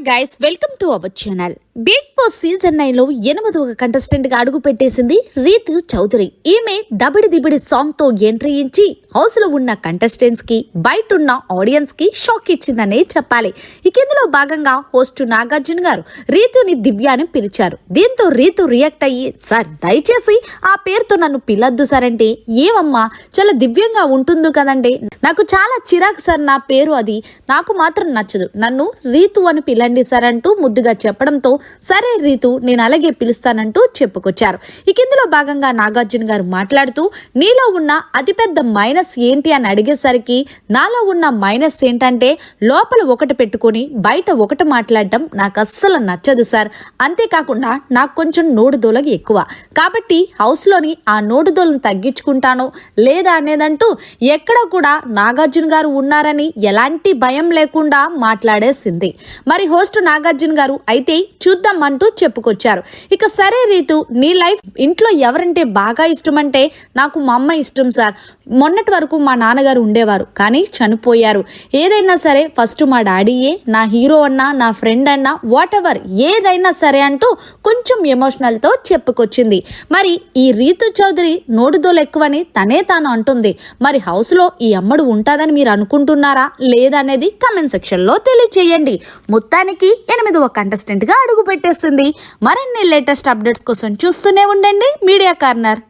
Guys, welcome to our channel. Big boss season 9 లో 8వ contestant గా అడుగు పెట్టేసింది రీతు చౌదరి. ఈమె దబిడి దిబిడి సాంగ్ తో ఎంట్రీ ఇచ్చి హౌస్ లో ఉన్న కంటెస్టెంట్స్ కి బయట ఉన్న ఆడియన్స్ కి షాక్ ఇచ్చిందనే చెప్పాలి. ఇక ఇందులో భాగంగా హోస్ట్ నాగార్జున గారు రీతుని దివ్యాని పిలిచారు. దీంతో రీతు రియాక్ట్ అయ్యి, సార్ దయచేసి ఆ పేరుతో నన్ను పిలద్దు సార్ అంటే, ఏమమ్మా చాలా దివ్యంగా ఉంటుంది కదండి, నాకు చాలా చిరాకు సార్ నా పేరు, అది నాకు మాత్రం నచ్చదు, నన్ను రీతు అని పిలండి సార్ అంటూ ముద్దుగా చెప్పడంతో, సరే రీతు నేను అలాగే పిలుస్తానంటూ చెప్పుకొచ్చారు. ఇక ఇందులో భాగంగా నాగార్జున గారు మాట్లాడుతూ, నీలో ఉన్న అతిపెద్ద మైనస్ ఏంటి అని అడిగేసరికి, నాలో ఉన్న మైనస్ ఏంటంటే లోపల ఒకటి పెట్టుకొని బయట ఒకటి మాట్లాడడం నాకు అస్సలు నచ్చదు సార్. అంతేకాకుండా నాకు కొంచెం నోడుదోలగి ఎక్కువ, కాబట్టి హౌస్లోని ఆ నోడుదోలను తగ్గించుకుంటాను లేదా అనేదంటూ ఎక్కడ కూడా నాగార్జున గారు ఉన్నారని ఎలాంటి భయం లేకుండా మాట్లాడేసింది. మరి హోస్ట్ నాగార్జున గారు అయితే చూద్దాం అంటూ చెప్పుకొచ్చారు. ఇక సరే రీతు, నీ లైఫ్ ఇంట్లో ఎవరంటే బాగా ఇష్టం అంటే నాకు మా అమ్మ ఇష్టం సార్. మొన్నటి వరకు మా నాన్నగారు ఉండేవారు కానీ చనిపోయారు. ఏదైనా సరే ఫస్ట్ మా డాడీయే నా హీరో అన్నా నా ఫ్రెండ్ అన్నా వాట్ ఎవర్ ఏదైనా సరే అంటూ కొంచెం ఎమోషనల్తో చెప్పుకొచ్చింది. మరి ఈ రీతు చౌదరి నోడుదోలు ఎక్కువని తనే తాను అంటుంది. మరి హౌస్లో ఈ అమ్మడు ఉంటుందని మీరు అనుకుంటున్నారా లేదా అనేది కామెంట్ సెక్షన్లో తెలియచేయండి. మొత్తానికి 8వ కంటెస్టెంట్గా అడుగు పెట్టేసింది. మరిన్ని లేటెస్ట్ అప్డేట్స్ కోసం చూస్తూనే ఉండండి మీడియా కార్నర్.